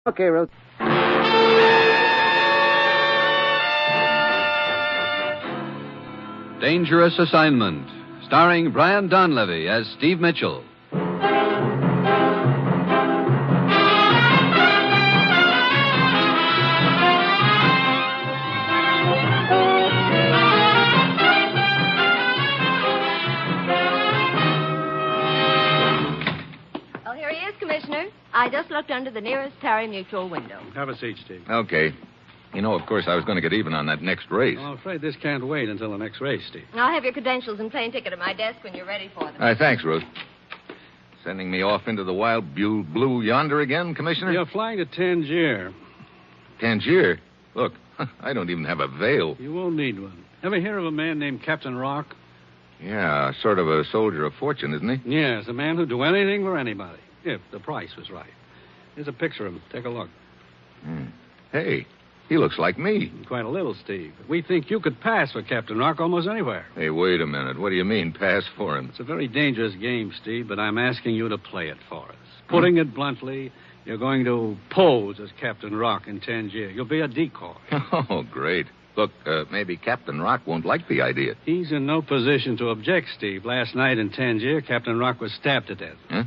Okay, Ruth. Dangerous Assignment, starring Brian Donlevy as Steve Mitchell. Commissioner, I just looked under the nearest Terry Mutual window. Have a seat, Steve. Okay. You know, of course, I was going to get even on that next race. I'm afraid this can't wait until the next race, Steve. I'll have your credentials and plane ticket at my desk when you're ready for them. Thanks, Ruth. Sending me off into the wild blue yonder again, Commissioner? You're flying to Tangier. Tangier? Look, I don't even have a veil. You won't need one. Ever hear of a man named Captain Rock? Yeah, sort of a soldier of fortune, isn't he? Yes, a man who'd do anything for anybody, if the price was right. Here's a picture of him. Take a look. Hey, he looks like me. Quite a little, Steve. We think you could pass for Captain Rock almost anywhere. Hey, wait a minute. What do you mean, pass for him? It's a very dangerous game, Steve, but I'm asking you to play it for us. Putting it bluntly, you're going to pose as Captain Rock in Tangier. You'll be a decoy. Oh, great. Look, maybe Captain Rock won't like the idea. He's in no position to object, Steve. Last night in Tangier, Captain Rock was stabbed to death. Huh?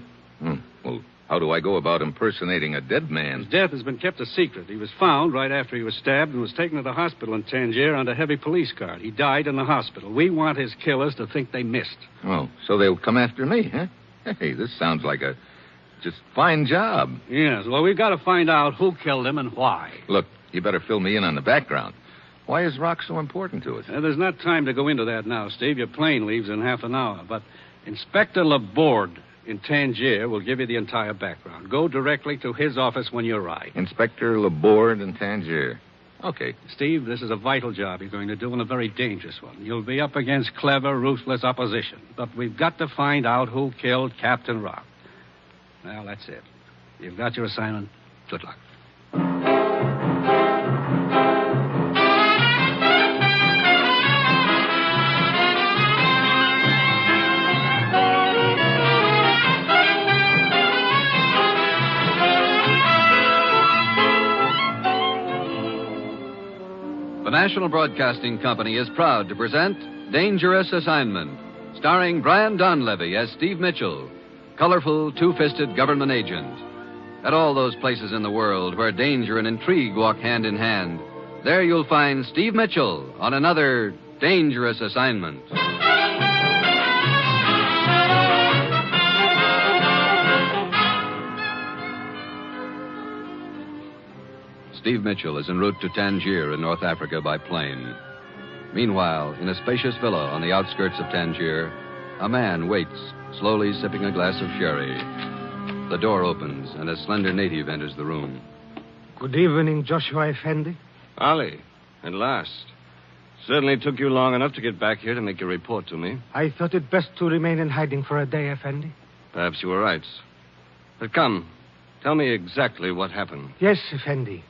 Well, how do I go about impersonating a dead man? His death has been kept a secret. He was found right after he was stabbed and was taken to the hospital in Tangier under heavy police guard. He died in the hospital. We want his killers to think they missed. Oh, so they'll come after me, huh? Hey, this sounds like a just fine job. Yes, well, we've got to find out who killed him and why. Look, you better fill me in on the background. Why is Rock so important to us? There's not time to go into that now, Steve. Your plane leaves in half an hour. But Inspector Laborde in Tangier will give you the entire background. Go directly to his office when you arrive. Inspector Laborde in Tangier. Okay. Steve, this is a vital job you're going to do and a very dangerous one. You'll be up against clever, ruthless opposition. But we've got to find out who killed Captain Rock. Well, that's it. You've got your assignment. Good luck. The National Broadcasting Company is proud to present Dangerous Assignment, starring Brian Donlevy as Steve Mitchell, colorful, two-fisted government agent. At all those places in the world where danger and intrigue walk hand in hand, there you'll find Steve Mitchell on another Dangerous Assignment. Steve Mitchell is en route to Tangier in North Africa by plane. Meanwhile, in a spacious villa on the outskirts of Tangier, a man waits, slowly sipping a glass of sherry. The door opens, and a slender native enters the room. Good evening, Joshua Effendi. Ali, at last. Certainly took you long enough to get back here to make your report to me. I thought it best to remain in hiding for a day, Effendi. Perhaps you were right. But come, tell me exactly what happened. Yes, Effendi.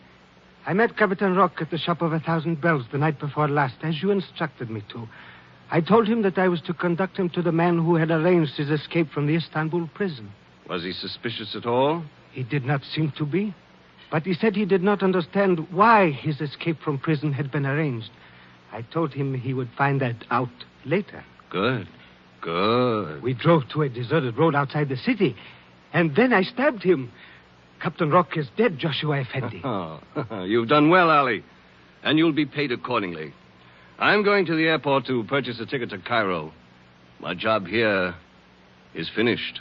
I met Captain Rock at the Shop of 1,000 Bells the night before last, as you instructed me to. I told him that I was to conduct him to the man who had arranged his escape from the Istanbul prison. Was he suspicious at all? He did not seem to be. But he said he did not understand why his escape from prison had been arranged. I told him he would find that out later. Good. We drove to a deserted road outside the city, and then I stabbed him. Captain Rock is dead, Joshua Effendi. Oh, you've done well, Ali. And you'll be paid accordingly. I'm going to the airport to purchase a ticket to Cairo. My job here is finished.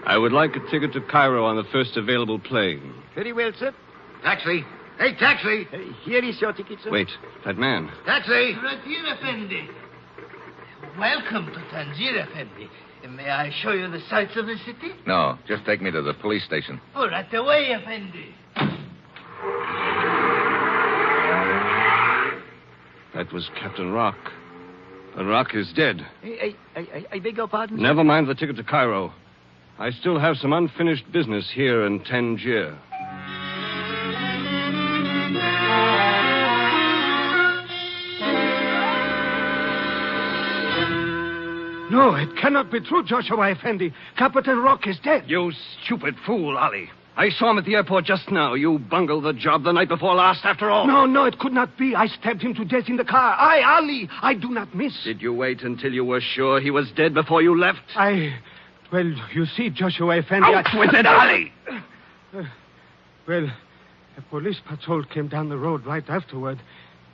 I would like a ticket to Cairo on the first available plane. Very well, sir. Taxi. Hey, taxi. Here is your ticket, sir. Wait, that man. Taxi. Tangier Effendi. Welcome to Tangier Effendi. May I show you the sights of the city? No, just take me to the police station. Oh, right away, Effendi. That was Captain Rock. But Rock is dead. I beg your pardon, sir? Never mind the ticket to Cairo. I still have some unfinished business here in Tangier. No, it cannot be true, Joshua Effendi. Captain Rock is dead. You stupid fool, Ali. I saw him at the airport just now. You bungled the job the night before last, after all. No, it could not be. I stabbed him to death in the car. Ali, I do not miss. Did you wait until you were sure he was dead before you left? Well, you see, Joshua Effendi... Out with it, Ali! Well, a police patrol came down the road right afterward.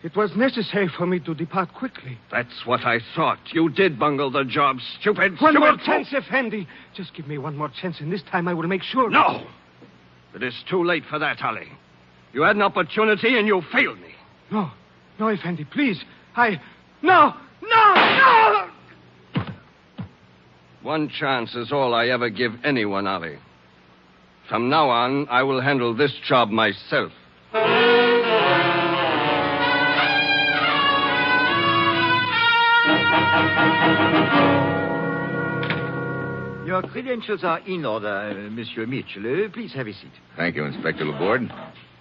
It was necessary for me to depart quickly. That's what I thought. You did bungle the job, stupid. One more fool. chance, Effendi. Just give me one more chance, and this time I will make sure. No! It is too late for that, Ali. You had an opportunity, and you failed me. No, Effendi, please. No! One chance is all I ever give anyone, Ali. From now on, I will handle this job myself. Your credentials are in order, Monsieur Mitchell. Please have a seat. Thank you, Inspector Laborde.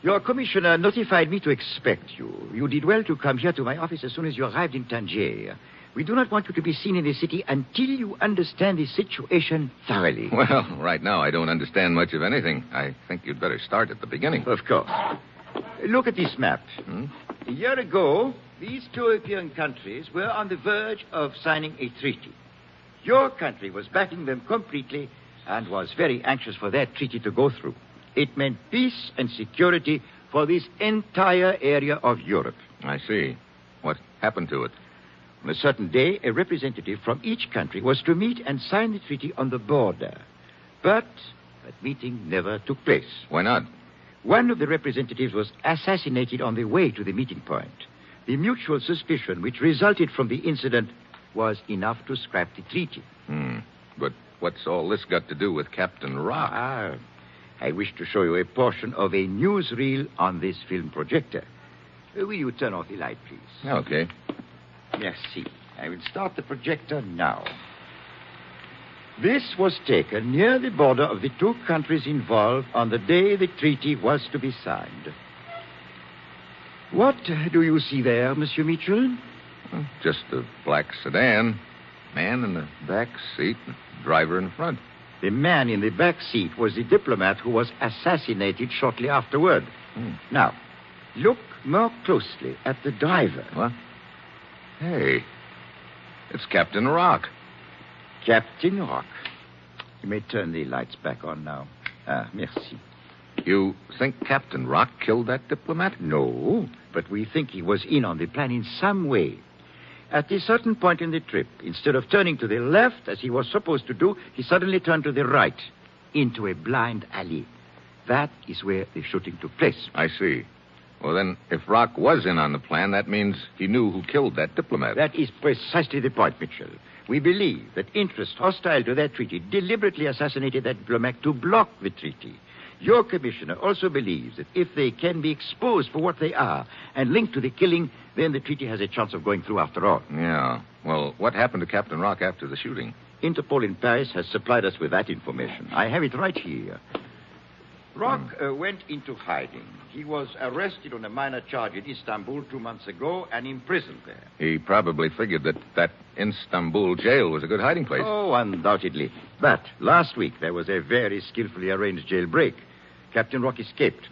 Your commissioner notified me to expect you. You did well to come here to my office as soon as you arrived in Tangier. We do not want you to be seen in the city until you understand the situation thoroughly. Well, right now I don't understand much of anything. I think you'd better start at the beginning. Of course. Look at this map. Hmm? A year ago, these two European countries were on the verge of signing a treaty. Your country was backing them completely and was very anxious for that treaty to go through. It meant peace and security for this entire area of Europe. I see. What happened to it? On a certain day, a representative from each country was to meet and sign the treaty on the border. But that meeting never took place. Why not? One of the representatives was assassinated on the way to the meeting point. The mutual suspicion which resulted from the incident was enough to scrap the treaty. But what's all this got to do with Captain Rock? I wish to show you a portion of a newsreel on this film projector. Will you turn off the light, please? Okay. Merci. I will start the projector now. This was taken near the border of the two countries involved on the day the treaty was to be signed. What do you see there, Monsieur Mitchell? Just a black sedan. Man in the back seat, driver in front. The man in the back seat was the diplomat who was assassinated shortly afterward. Now, look more closely at the driver. What? Hey, it's Captain Rock. Captain Rock. You may turn the lights back on now. Merci. You think Captain Rock killed that diplomat? No, but we think he was in on the plan in some way. At a certain point in the trip, instead of turning to the left, as he was supposed to do, he suddenly turned to the right, into a blind alley. That is where the shooting took place. I see. Well, then, if Rock was in on the plan, that means he knew who killed that diplomat. That is precisely the point, Mitchell. We believe that interests hostile to that treaty deliberately assassinated that diplomat to block the treaty. Your commissioner also believes that if they can be exposed for what they are and linked to the killing, then the treaty has a chance of going through after all. Yeah. Well, what happened to Captain Rock after the shooting? Interpol in Paris has supplied us with that information. I have it right here. Rock went into hiding. He was arrested on a minor charge in Istanbul 2 months ago and imprisoned there. He probably figured that Istanbul jail was a good hiding place. Oh, undoubtedly. But last week there was a very skillfully arranged jailbreak. Captain Rock escaped.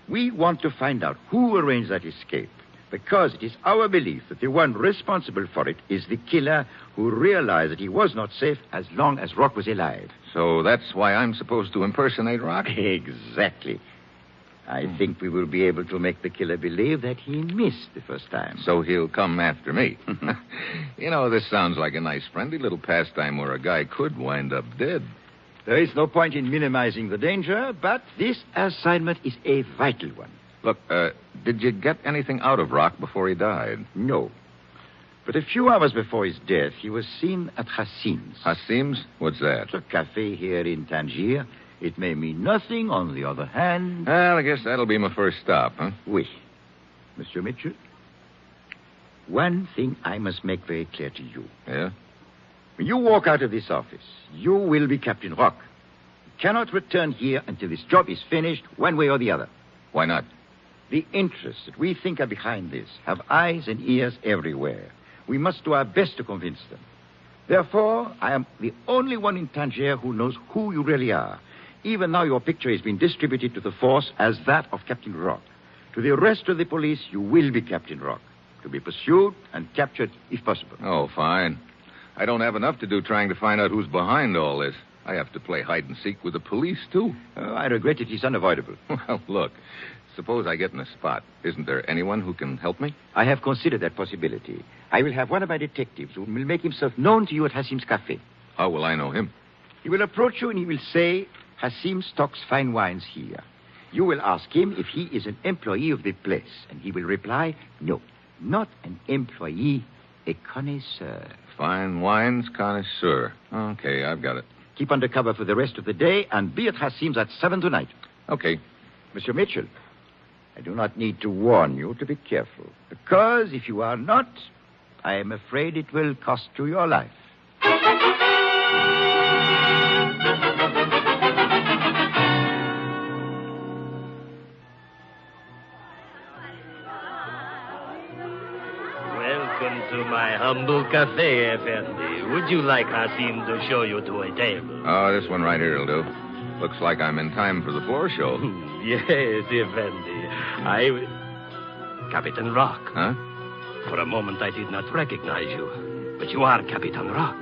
We want to find out who arranged that escape, because it is our belief that the one responsible for it is the killer who realized that he was not safe as long as Rock was alive. So that's why I'm supposed to impersonate Rock? Exactly. I think we will be able to make the killer believe that he missed the first time. So he'll come after me. You know, this sounds like a nice, friendly little pastime where a guy could wind up dead. There is no point in minimizing the danger, but this assignment is a vital one. Look, did you get anything out of Rock before he died? No. But a few hours before his death, he was seen at Hassim's. Hassim's? What's that? It's a cafe here in Tangier. It may mean nothing. On the other hand... Well, I guess that'll be my first stop, huh? Oui. Monsieur Mitchell, one thing I must make very clear to you. Yeah? When you walk out of this office, you will be Captain Rock. You cannot return here until this job is finished, one way or the other. Why not? The interests that we think are behind this have eyes and ears everywhere. We must do our best to convince them. Therefore, I am the only one in Tangier who knows who you really are. Even now, your picture has been distributed to the force as that of Captain Rock. To the rest of the police, you will be Captain Rock, to be pursued and captured if possible. Oh, fine. I don't have enough to do trying to find out who's behind all this. I have to play hide and seek with the police, too. I regret it is unavoidable. Well, look, suppose I get in a spot. Isn't there anyone who can help me? I have considered that possibility. I will have one of my detectives who will make himself known to you at Hassim's Cafe. How will I know him? He will approach you and he will say, Hassim stocks fine wines here. You will ask him if he is an employee of the place, and he will reply, no, not an employee, a connoisseur. Fine wines connoisseur. Okay, I've got it. Keep under cover for the rest of the day and be at Hassim's at 7 tonight. Okay. Monsieur Mitchell, I do not need to warn you to be careful, because if you are not, I am afraid it will cost you your life. Welcome to my humble cafe, Effendi. Would you like Hassim to show you to a table? Oh, this one right here will do. Looks like I'm in time for the floor show. Yes, Effendi. Captain Rock. Huh? For a moment, I did not recognize you. But you are Captain Rock.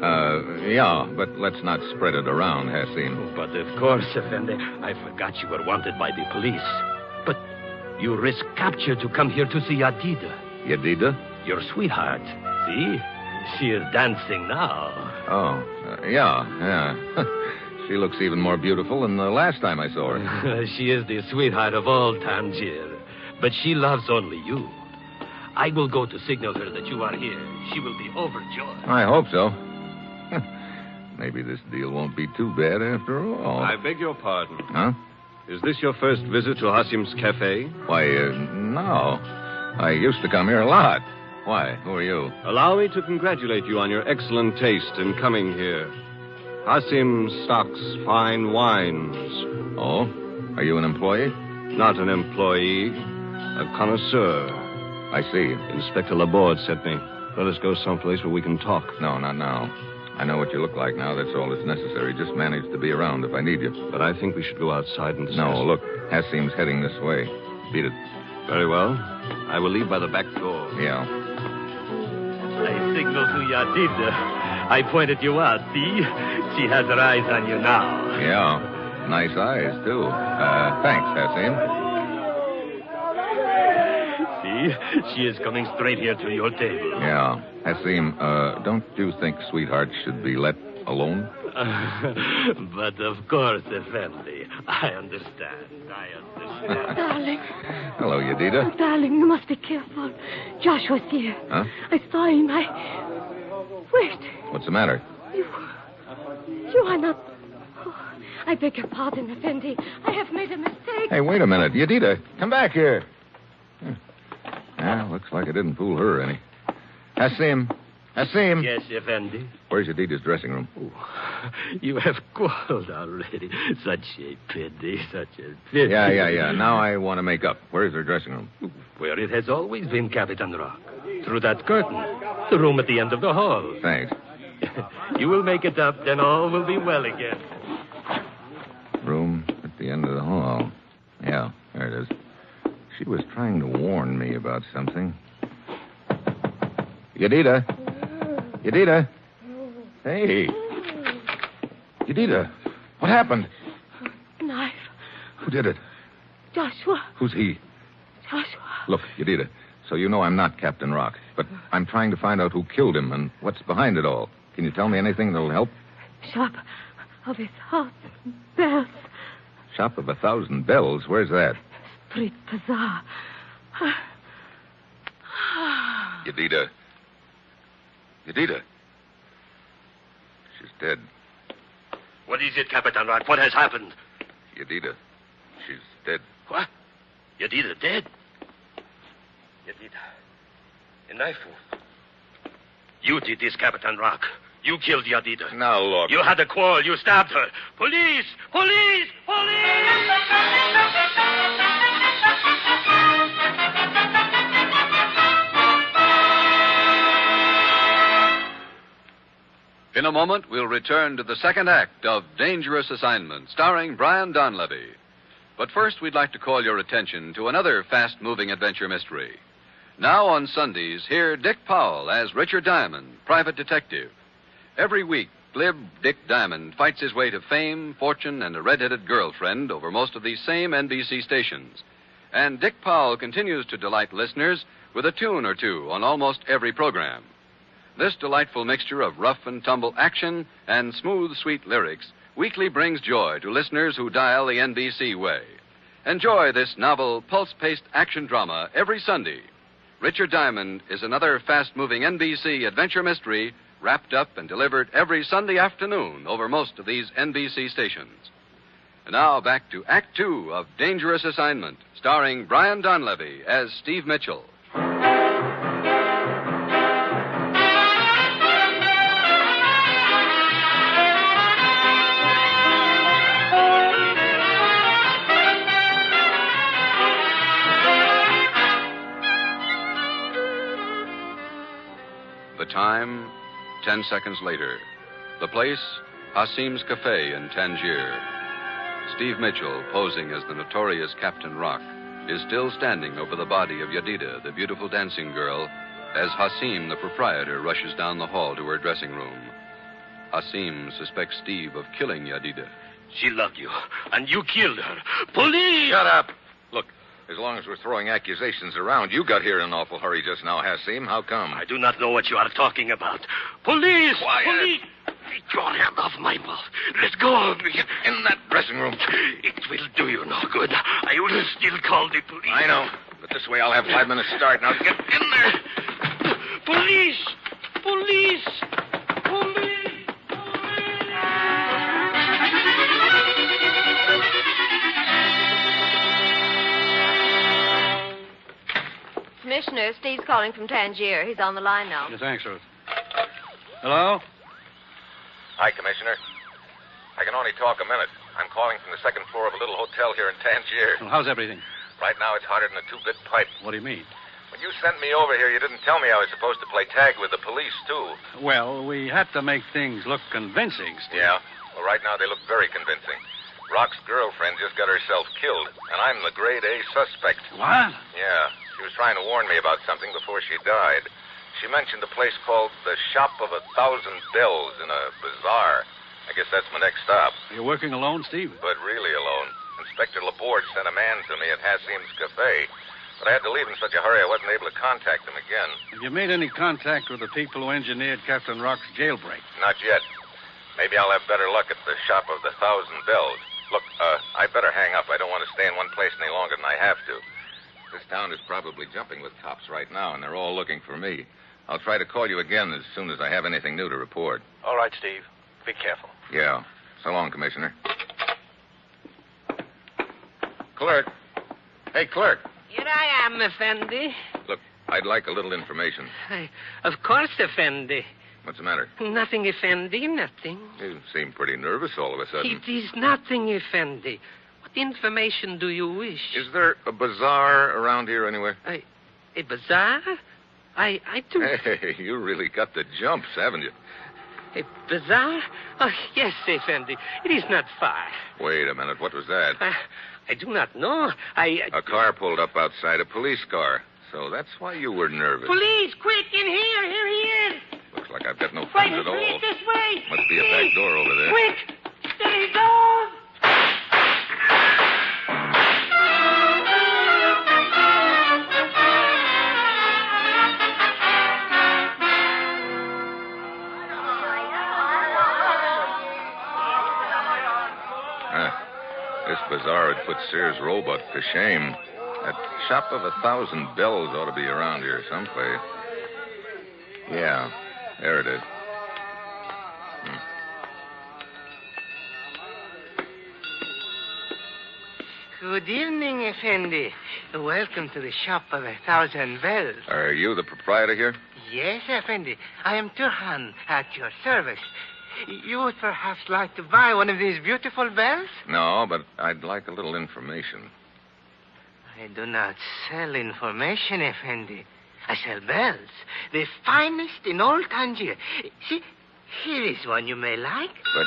Yeah, but let's not spread it around, Hassim. But of course, Effendi, I forgot you were wanted by the police. But you risk capture to come here to see Yadida. Yadida? Your sweetheart. See? She is dancing now. Oh, yeah. She looks even more beautiful than the last time I saw her. She is the sweetheart of all Tangier. But she loves only you. I will go to signal her that you are here. She will be overjoyed. I hope so. Maybe this deal won't be too bad after all. I beg your pardon. Huh? Is this your first visit to Hassim's Cafe? Why, no. I used to come here a lot. Why? Who are you? Allow me to congratulate you on your excellent taste in coming here. Hassim stocks fine wines. Oh? Are you an employee? Not an employee, a connoisseur. I see. Inspector Laborde sent me. Let us go someplace where we can talk. No, not now. I know what you look like now. That's all that's necessary. Just manage to be around if I need you. But I think we should go outside and discuss. No, look. Hassim's heading this way. Beat it. Very well. I will leave by the back door. Yeah. I signaled to Yadida. I pointed you out, see? She has her eyes on you now. Yeah. Nice eyes, too. Thanks, Hassim. See? She is coming straight here to your table. Yeah. Hassim, don't you think sweetheart should be let alone? But of course, Effendi. I understand. Darling. Hello, Yadida. Oh, darling, you must be careful. Joshua's here. Huh? I saw him. Wait. What's the matter? You are not... Oh, I beg your pardon, Effendi. I have made a mistake. Hey, wait a minute. Yadida, come back here. Yeah, looks like I didn't fool her any. Hassim. Yes, Effendi. Where's Yadida's dressing room? Oh, you have called already. Such a pity, such a pity. Yeah. Now I want to make up. Where's her dressing room? Where it has always been, Captain Rock. Through that curtain. The room at the end of the hall. Thanks. You will make it up, then all will be well again. Room at the end of the hall. Yeah, there it is. She was trying to warn me about something. Yadida. Hey. Yadida, what happened? Knife. Who did it? Joshua. Who's he? Joshua. Look, Yadida, so you know I'm not Captain Rock, but I'm trying to find out who killed him and what's behind it all. Can you tell me anything that'll help? Shop of 1,000 bells. Shop of 1,000 bells? Where's that? Street bazaar. Yadida. She's dead. What is it, Captain Rock? What has happened? Yadida. She's dead. What? Yadida dead? Yadida. A knife wound. You did this, Captain Rock. You killed Yadida. Now, look. You had a quarrel. You stabbed her. Police! Police! In a moment, we'll return to the second act of Dangerous Assignment, starring Brian Donlevy. But first, we'd like to call your attention to another fast-moving adventure mystery. Now on Sundays, hear Dick Powell as Richard Diamond, private detective. Every week, glib Dick Diamond fights his way to fame, fortune, and a red-headed girlfriend over most of these same NBC stations. And Dick Powell continues to delight listeners with a tune or two on almost every program. This delightful mixture of rough and tumble action and smooth, sweet lyrics weekly brings joy to listeners who dial the NBC way. Enjoy this novel, pulse-paced action drama every Sunday. Richard Diamond is another fast-moving NBC adventure mystery wrapped up and delivered every Sunday afternoon over most of these NBC stations. And now back to Act Two of Dangerous Assignment, starring Brian Donlevy as Steve Mitchell. The time, 10 seconds later. The place, Hasim's Cafe in Tangier. Steve Mitchell, posing as the notorious Captain Rock, is still standing over the body of Yadida, the beautiful dancing girl, as Hasim, the proprietor, rushes down the hall to her dressing room. Hasim suspects Steve of killing Yadida. She loved you, and you killed her. Police! Shut up. Look, as long as we're throwing accusations around, you got here in an awful hurry just now, Hasim. How come? I do not know what you are talking about. Police! Quiet. Police! Take your hand off my mouth. Let go of me. In that dressing room. It will do you no good. I will still call the police. I know. But this way I'll have 5 minutes start. Now get in there. Police! Police! Police! Commissioner, Steve's calling from Tangier. He's on the line now. Yeah, thanks, Ruth. Hello? Hi, Commissioner. I can only talk a minute. I'm calling from the second floor of a little hotel here in Tangier. Well, how's everything? Right now it's harder than a 2-bit pipe. What do you mean? When you sent me over here, you didn't tell me I was supposed to play tag with the police, too. Well, we had to make things look convincing, Steve. Yeah? Well, right now they look very convincing. Rock's girlfriend just got herself killed, and I'm the grade A suspect. What? Yeah. She was trying to warn me about something before she died. She mentioned a place called the Shop of 1,000 Bells in a bazaar. I guess that's my next stop. You're working alone, Steve? But really alone. Inspector Laborde sent a man to me at Hasim's Cafe. But I had to leave in such a hurry I wasn't able to contact him again. Have you made any contact with the people who engineered Captain Rock's jailbreak? Not yet. Maybe I'll have better luck at the Shop of 1,000 Bells. Look, I better hang up. I don't want to stay in one place any longer than I have to. This town is probably jumping with cops right now, and they're all looking for me. I'll try to call you again as soon as I have anything new to report. All right, Steve. Be careful. Yeah. So long, Commissioner. Clerk. Hey, clerk. Here I am, Effendi. Look, I'd like a little information. Of course, Effendi. What's the matter? Nothing, Effendi, nothing. You seem pretty nervous all of a sudden. It is nothing, Effendi. What information do you wish? Is there a bazaar around here anywhere? A bazaar? I do. Hey, you really got the jumps, haven't you? A bazaar? Oh, yes, Effendi. It is not far. Wait a minute. What was that? I do not know. A car pulled up outside, a police car. So that's why you were nervous. Police, quick, in here. Here he is. Looks like I've got no friends at all. Right, this way. Must be a back door over there. Quick. There he goes. This bazaar had put Sears Roebuck to shame. That Shop of 1,000 Bells ought to be around here someplace. Yeah, there it is. Good evening, Effendi. Welcome to the Shop of 1,000 Bells. Are you the proprietor here? Yes, Effendi. I am Turhan, at your service. You would perhaps like to buy one of these beautiful bells? No, but I'd like a little information. I do not sell information, Effendi. I sell bells. The finest in all Tangier. See, Here is one you may like. But...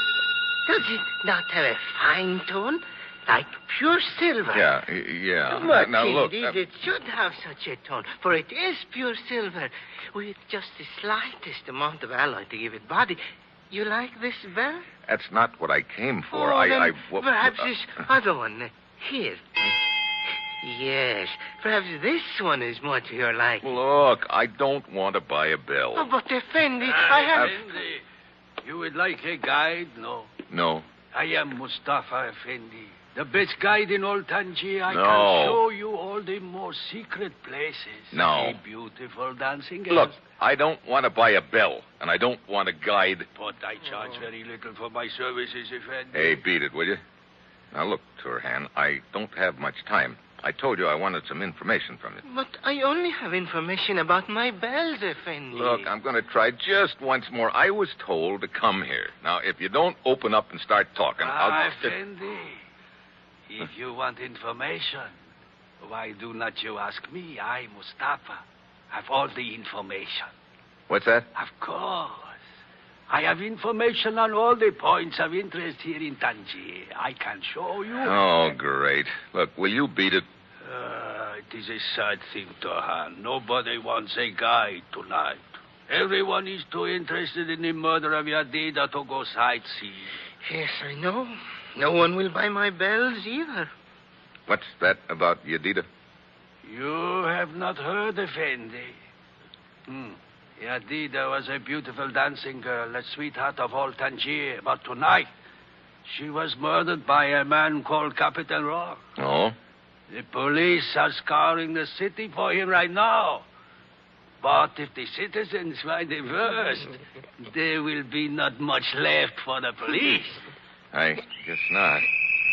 Does it not have a fine tone? Like pure silver. Yeah. But Now, look. indeed, it should have such a tone, for it is pure silver, with just the slightest amount of alloy to give it body. You like this bell? That's not what I came for. Perhaps this other one. Here. Yes, perhaps this one is more to your liking. Look, I don't want to buy a bell. Oh, but Effendi, I have... Effendi, you would like a guide? No. No. I am Mustafa Effendi, the best guide in all Tangier. I No. can show you all the most secret places. No. The beautiful dancing girls. Look, I don't want to buy a bell, and I don't want a guide. But I charge very little for my services, Effendi. Hey, beat it, will you? Now, look, Turhan, I don't have much time. I told you I wanted some information from you. But I only have information about my bells, Effendi. Look, I'm going to try just once more. I was told to come here. Now, if you don't open up and start talking, I'll... Effendi, if you want information, why do not you ask me? I, Mustafa, have all the information. What's that? Of course. I have information on all the points of interest here in Tangier. I can show you. Oh, great. Look, will you beat it? It is a sad thing, Tohan. Nobody wants a guide tonight. Everyone is too interested in the murder of Yadida to go sightseeing. Yes, I know. No one will buy my bells either. What's that about Yadida? You have not heard, Effendi. Yadida was a beautiful dancing girl, a sweetheart of all Tangier. But tonight, she was murdered by a man called Captain Rock. Oh? The police are scouring the city for him right now. But if the citizens find him first, there will be not much left for the police. I guess not.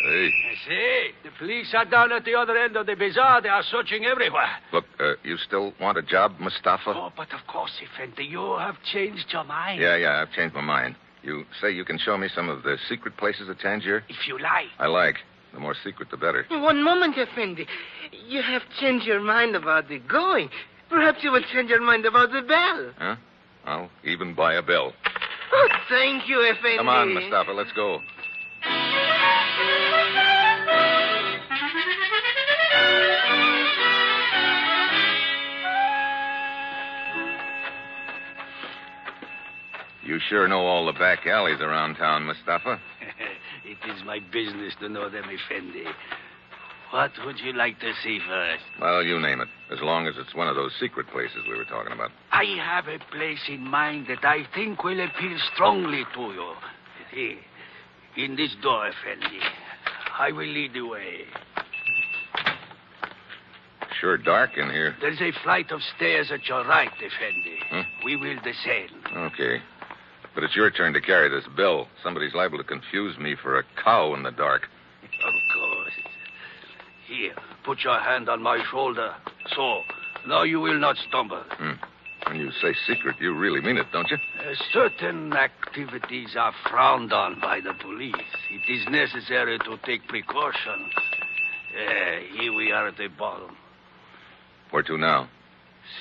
Hey. You see, the police are down at the other end of the bazaar. They are searching everywhere. Look, you still want a job, Mustafa? Oh, but of course, Effendi, you have changed your mind. Yeah, I've changed my mind. You say you can show me some of the secret places of Tangier? If you like. I like. The more secret, the better. One moment, Effendi. You have changed your mind about the going. Perhaps you will change your mind about the bell. Huh? I'll even buy a bell. Oh, thank you, Effendi. Come on, Mustafa, let's go. You sure know all the back alleys around town, Mustafa. It is my business to know them, Effendi. What would you like to see first? Well, you name it, as long as it's one of those secret places we were talking about. I have a place in mind that I think will appeal strongly to you. Here, in this door, Effendi. I will lead the way. Sure dark in here. There's a flight of stairs at your right, Effendi. Huh? We will descend. Okay. But it's your turn to carry this bell. Somebody's liable to confuse me for a cow in the dark. Of course. Here, put your hand on my shoulder. So, now you will not stumble. When you say secret, you really mean it, don't you? Certain activities are frowned on by the police. It is necessary to take precautions. Here we are at the bottom. Where to now?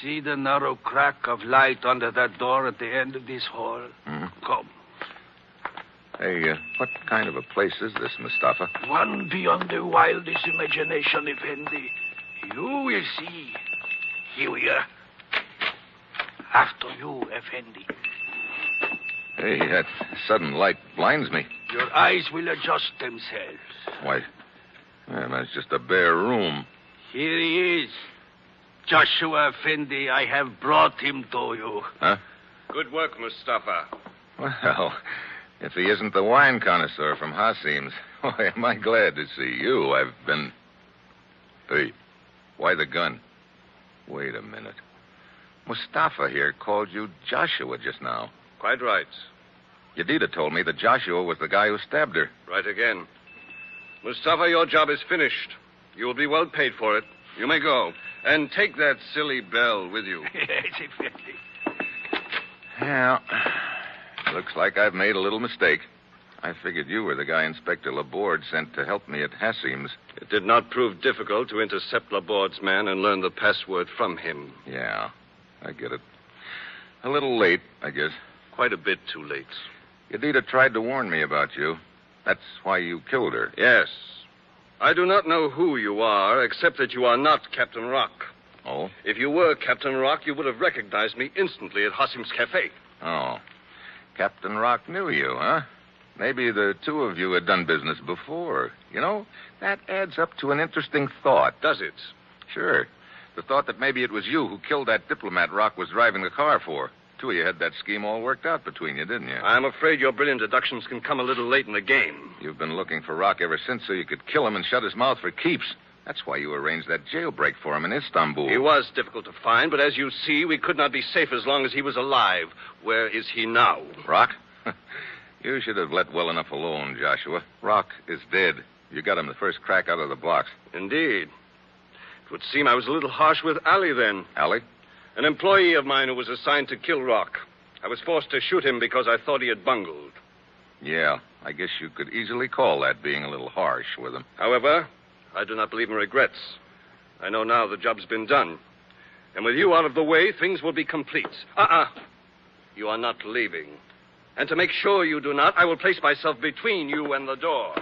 See the narrow crack of light under that door at the end of this hall? Come. Hey, what kind of a place is this, Mustafa? One beyond the wildest imagination, Effendi. You will see. Here we are. After you, Effendi. Hey, that sudden light blinds me. Your eyes will adjust themselves. Why, that's just a bare room. Here he is. Joshua Effendi, I have brought him to you. Huh? Good work, Mustafa. Well, if he isn't the wine connoisseur from Hasim's, why, am I glad to see you. I've been... Hey, why the gun? Wait a minute. Mustafa here called you Joshua just now. Quite right. Yadida told me that Joshua was the guy who stabbed her. Right again. Mustafa, your job is finished. You will be well paid for it. You may go. And take that silly bell with you. Yes, Effendi. Well, looks like I've made a little mistake. I figured you were the guy Inspector Laborde sent to help me at Hasim's. It did not prove difficult to intercept Laborde's man and learn the password from him. Yeah, I get it. A little late, I guess. quite a bit too late. Yadida tried to warn me about you. That's why you killed her. Yes. I do not know who you are, except that you are not Captain Rock. Oh? If you were Captain Rock, you would have recognized me instantly at Hassim's Cafe. Oh. Captain Rock knew you, huh? Maybe the two of you had done business before. You know, that adds up to an interesting thought. Does it? Sure. The thought that maybe it was you who killed that diplomat Rock was driving the car for. Two of you had that scheme all worked out between you, didn't you? I'm afraid your brilliant deductions can come a little late in the game. You've been looking for Rock ever since so you could kill him and shut his mouth for keeps. That's why you arranged that jailbreak for him in Istanbul. He was difficult to find, but as you see, we could not be safe as long as he was alive. Where is he now? Rock? You should have let well enough alone, Joshua. Rock is dead. You got him the first crack out of the box. Indeed. It would seem I was a little harsh with Ali then. Ali? An employee of mine who was assigned to kill Rock. I was forced to shoot him because I thought he had bungled. Yeah, I guess you could easily call that being a little harsh with him. However, I do not believe in regrets. I know now the job's been done. And with you out of the way, things will be complete. You are not leaving. And to make sure you do not, I will place myself between you and the door.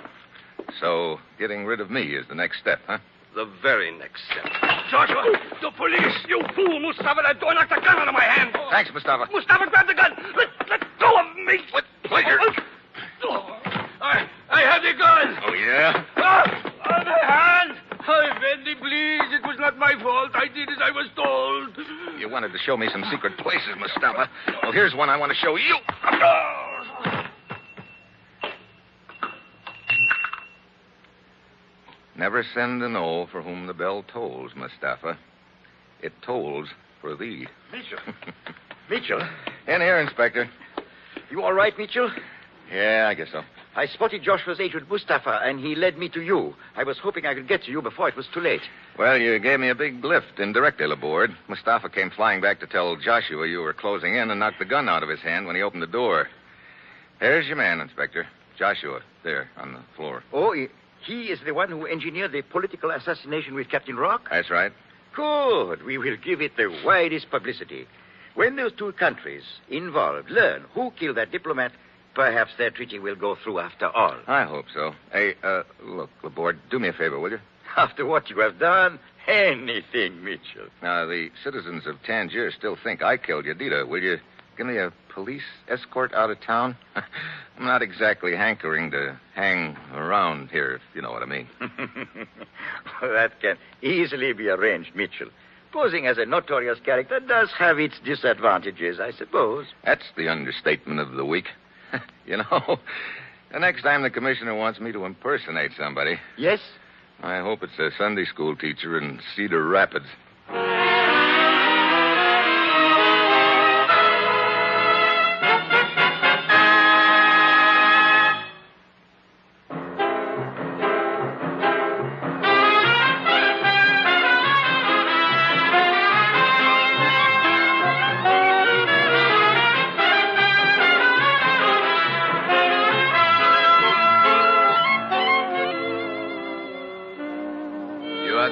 So, getting rid of me is the next step, huh? The very next step. Joshua, the police! You fool, Mustafa! That door knocked the gun out of my hand! Thanks, Mustafa. Mustafa, grab the gun! Let go of me! With pleasure. I have the gun! Oh, yeah? On my hand! Oh, Effendi, please. It was not my fault. I did as I was told. You wanted to show me some secret places, Mustafa. Well, here's one I want to show you. Never send an O for whom the bell tolls, Mustafa. It tolls for thee. Mitchell. Mitchell. In here, Inspector. You all right, Mitchell? Yeah, I guess so. I spotted Joshua's agent, Mustafa, and he led me to you. I was hoping I could get to you before it was too late. Well, you gave me a big lift indirectly aboard. Mustafa came flying back to tell Joshua you were closing in and knocked the gun out of his hand when he opened the door. There's your man, Inspector. Joshua, there, on the floor. Oh, he is the one who engineered the political assassination with Captain Rock? That's right. Good. We will give it the widest publicity. When those two countries involved learn who killed that diplomat, perhaps their treaty will go through after all. I hope so. Hey, look, Laborde, do me a favor, will you? After what you have done, anything, Mitchell. Now, the citizens of Tangier still think I killed Yadida. Will you give me a police escort out of town? I'm not exactly hankering to hang around here, if you know what I mean. Well, that can easily be arranged, Mitchell. Posing as a notorious character does have its disadvantages, I suppose. That's the understatement of the week. You know, the next time the commissioner wants me to impersonate somebody... Yes? I hope it's a Sunday school teacher in Cedar Rapids.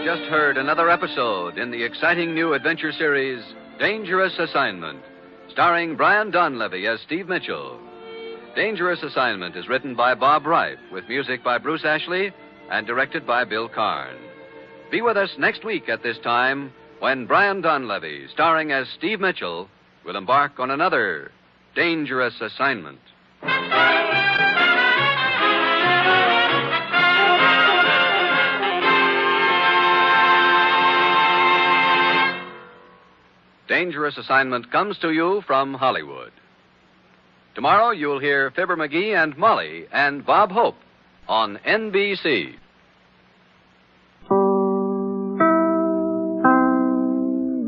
Just heard another episode in the exciting new adventure series, Dangerous Assignment, starring Brian Donlevy as Steve Mitchell. Dangerous Assignment is written by Bob Reif, with music by Bruce Ashley and directed by Bill Karn. Be with us next week at this time when Brian Donlevy, starring as Steve Mitchell, will embark on another Dangerous Assignment. Dangerous Assignment comes to you from Hollywood. Tomorrow you'll hear Fibber McGee and Molly and Bob Hope on NBC.